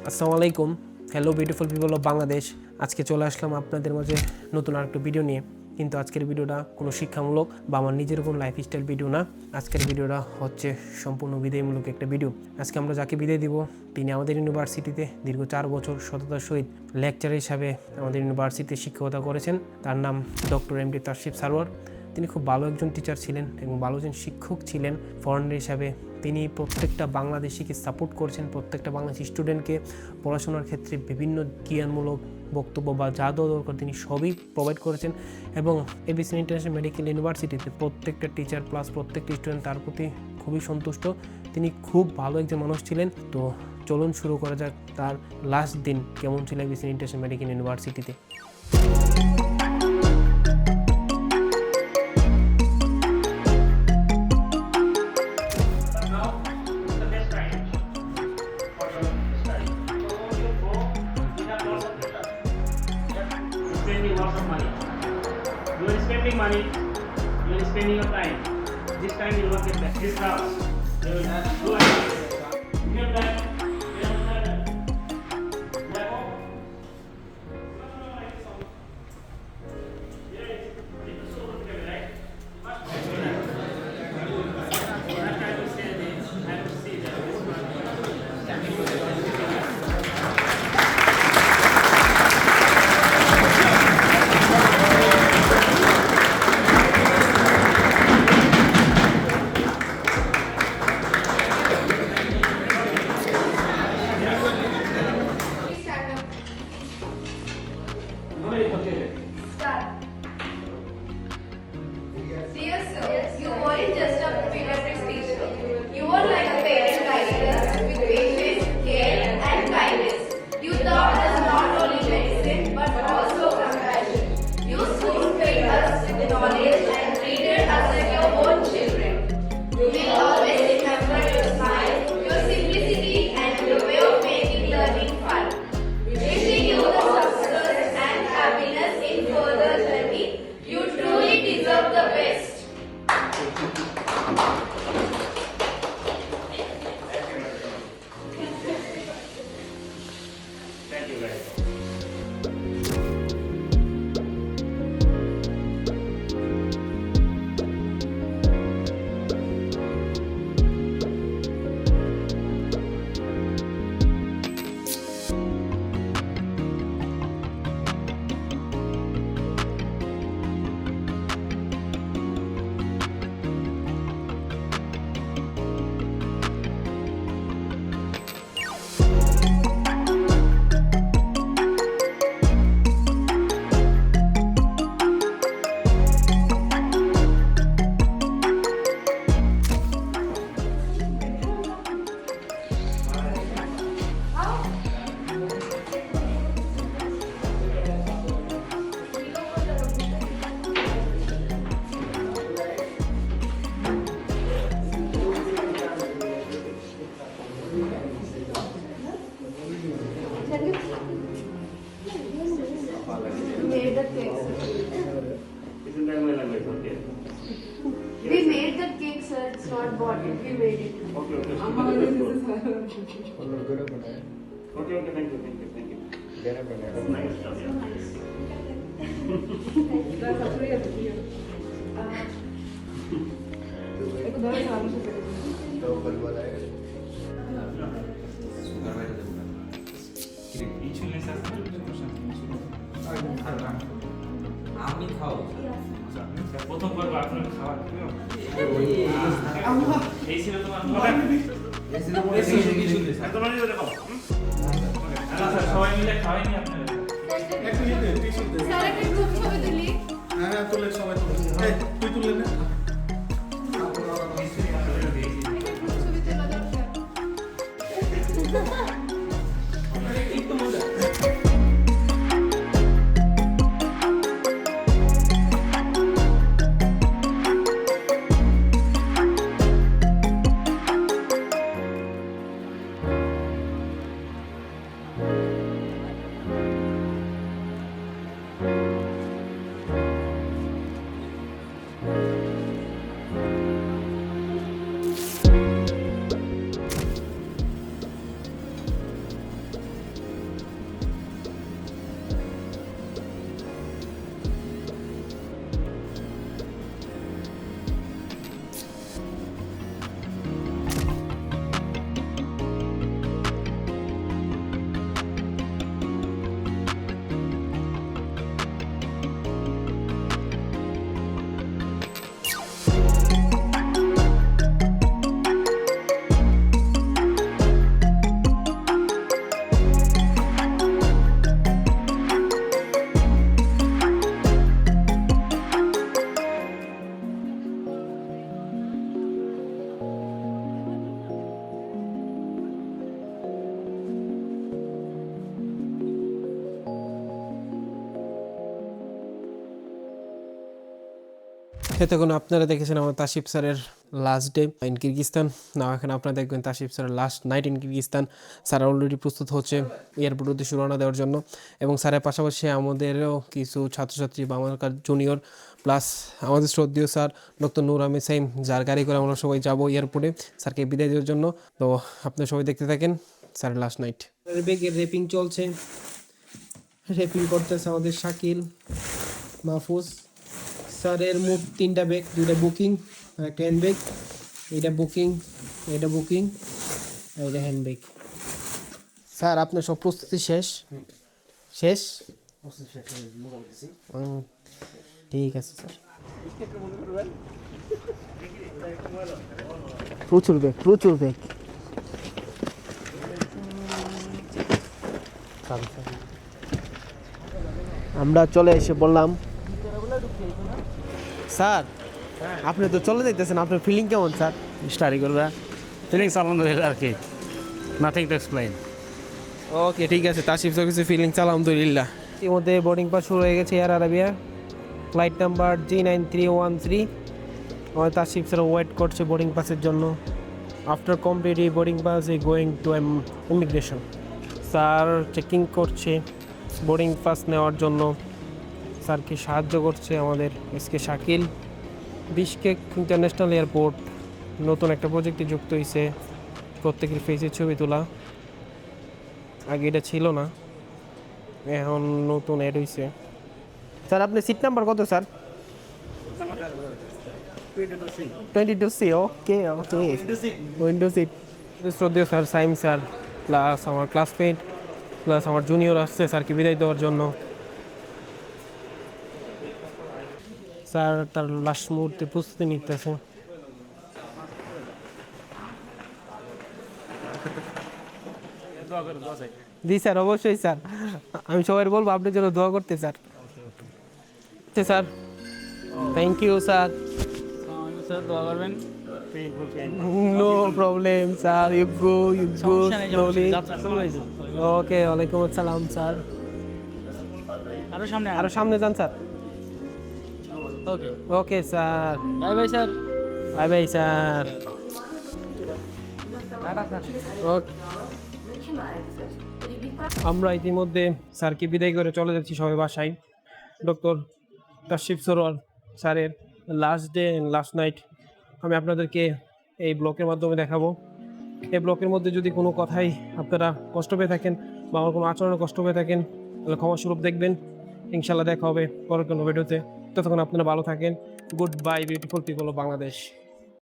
আসসালামু আলাইকুম। Hello beautiful people of Bangladesh. আজকে চলে আসলাম আপনাদের মাঝে নতুন আরেকটা ভিডিও নিয়ে। কিন্তু আজকের ভিডিওটা কোনো শিক্ষামূলক বা আমার নিজের কোনো লাইফস্টাইল ভিডিও না। আজকের ভিডিওটা হচ্ছে সম্পূর্ণ বিদায়মূলক একটা ভিডিও। আজকে আমরা যাকে বিদায় দিব তিনি আমাদের ইউনিভার্সিটিতে দীর্ঘ 4 বছর সততার সহিত লেকচার হিসাবে আমাদের ইউনিভার্সিটিতে শিক্ষকতা করেছেন। তার নাম ডক্টর এমডি তাশরিফ সারোয়ার। তিনি খুব ভালো একজন টিচার ছিলেন এবং ভালো একজন শিক্ষক ছিলেন। ফরেনার হিসাবে তিনি প্রত্যেকটা বাংলাদেশিকে সাপোর্ট করছেন, প্রত্যেকটা বাংলাদেশি স্টুডেন্টকে পড়াশোনার ক্ষেত্রে বিভিন্ন জ্ঞানমূলক বক্তব্য বা যা দেওয়া দরকার তিনি সবই প্রোভাইড করেছেন। এবং এবিসি ইন্টারন্যাশনাল মেডিকেল ইউনিভার্সিটিতে প্রত্যেকটা টিচার প্লাস প্রত্যেকটা স্টুডেন্ট তার প্রতি খুবই সন্তুষ্ট। তিনি খুব ভালো একজন মানুষ ছিলেন। তো চলুন শুরু করা যাক তার লাস্ট দিন কেমন ছিল এবিসি ইন্টারন্যাশনাল মেডিকেল ইউনিভার্সিটিতে। Spending lots of money. You are spending money, you are spending your time. This time you will not get back. This house, you will do anything. You have that, you have that. Therefore, Dear sir, you weren't just a pediatrics teacher. You were like a parent guiding us with patience, care, and kindness. You taught us not only medicine but also compassion. You spoon-fed us with knowledge and treated us like your own children. We will always remember your smile, your simplicity, and your way of making learning fun. Wishing you the success and happiness in further journey. You truly deserve the best. thank you guys. Made the cake. Isn't that my language? Okay. We made the cake, sir. It's not bought it. We made it. Okay, okay. Okay, okay, thank you, thank you, thank you. That's nice stuff, yeah. আমি খাও প্রথম করবো আপনার খাবার এই ছিল তোমার সবাই মিলে খাওয়াইনি আপনার স্যার একটা গ্রুপ ছবি তুলি। হ্যাঁ তুলে সবাই তুলে তুই তুললে না একটা গ্রুপ ছবি তোলা দরকার। এতক্ষণ আপনারা দেখেছেন আমার তাসিফ স্যারের লাস্ট ডে ইন কিরগিস্তান। না এখন আপনারা দেখবেন তাসিফ স্যারের last night in Kyrgyzstan. Sir already প্রস্তুত হচ্ছে এয়ারপোর্ট উদ্দেশ্যে রওনা দেওয়ার জন্য, এবং স্যারের পাশাপাশি আমাদেরও কিছু ছাত্রছাত্রী বা আমার জুনিয়র প্লাস আমাদের শ্রদ্ধেয় স্যার ডক্টর নূর আহমেদ সাইম, যার গাড়ি করে আমরা সবাই যাব এয়ারপোর্টে স্যারকে বিদায় দেওয়ার জন্য। তো আপনারা সবাই দেখতে থাকেন স্যারের লাস্ট নাইট। ব্যাগের রেপিং চলছে, রেপিং করতেছে আমাদের শাকিল, মাহফুজ। স্যারের মোট 3টা ব্যাগ, 2টা বুকিং, একটা হ্যান্ড ব্যাগ। এইটা বুকিং, এটা বুকিং, এইটা হ্যান্ড ব্যাগ। স্যার আপনার সব প্রস্তুতি শেষ? শেষ? ঠিক আছে স্যার। প্রচুর ব্যাগ, প্রচুর ব্যাগ। আমরা চলে এসে বললাম স্যার আপনি তো চলে যাইতেছেন, আপনার ফিলিং কেমন স্যার? স্টাডি করবা ফিলিংস আলহামদুলিল্লাহ আর কি, নাথিং টু এক্সপ্লেইন। ওকে ঠিক আছে, তাসিফ স্যার কিছু ফিলিংস আলহামদুলিল্লাহ। ইতিমধ্যে বোর্ডিং পাস শুরু হয়ে গেছে air Arabia, flight number G9313। আমাদের তাসিফ স্যার ওয়েট করছে বোর্ডিং পাসের জন্য। After complete boarding pass E going to immigration. Sir checking করছে বোর্ডিং পাস নেওয়ার জন্য। স্যারকে সাহায্য করছে আমাদের SK Shakil. Bishkek international airport নতুন একটা প্রজেক্টে যুক্ত হয়েছে, প্রত্যেকের ফেসের ছবি তোলা। আগে এটা ছিল না, এখন নতুন অ্যাড হয়েছে। স্যার আপনি সিট নাম্বার কত স্যার? 22C। ওকে ওকে, উইন্ডো সিট। শ্রদ্ধেয় স্যার সাইম স্যার প্লাস আমার ক্লাসমেট প্লাস আমার জুনিয়র আসছে স্যারকে বিদায় দেওয়ার জন্য। স্যার তার লাস্ট মুহূর্তে প্রস্তুতি নিতেছে। জি স্যার, অবশ্যই স্যার, আমি সবাই বলবো আপনার জন্য দোয়া করতে sir. Sir thank you sir. Sir দোয়া করবেন। No problem sir, you go slowly. Okay, ওয়ালাইকুম আসসালাম স্যার। আরো সামনে যান sir. Okay okay sir, bye bye sir. Bye bye sir. Okay, আমরা ইতিমধ্যে স্যারকে বিদায় করে চলে যাচ্ছি সবাই বাসায়। ডক্টর তাসিফ সরোয়ার স্যারের লাস্ট ডে লাস্ট নাইট আমি আপনাদেরকে এই ব্লকের মাধ্যমে দেখাবো। এই ব্লকের মধ্যে যদি কোনো কথাই আপনারা কষ্ট পেয়ে থাকেন বা আমার কোনো আচরণে কষ্ট পেয়ে থাকেন তাহলে ক্ষমাস্বরূপ দেখবেন। ইনশাল্লাহ দেখা হবে পরের কোনো ভিডিওতে। ততক্ষণ আপনারা ভালো থাকেন। Good bye beautiful people of Bangladesh.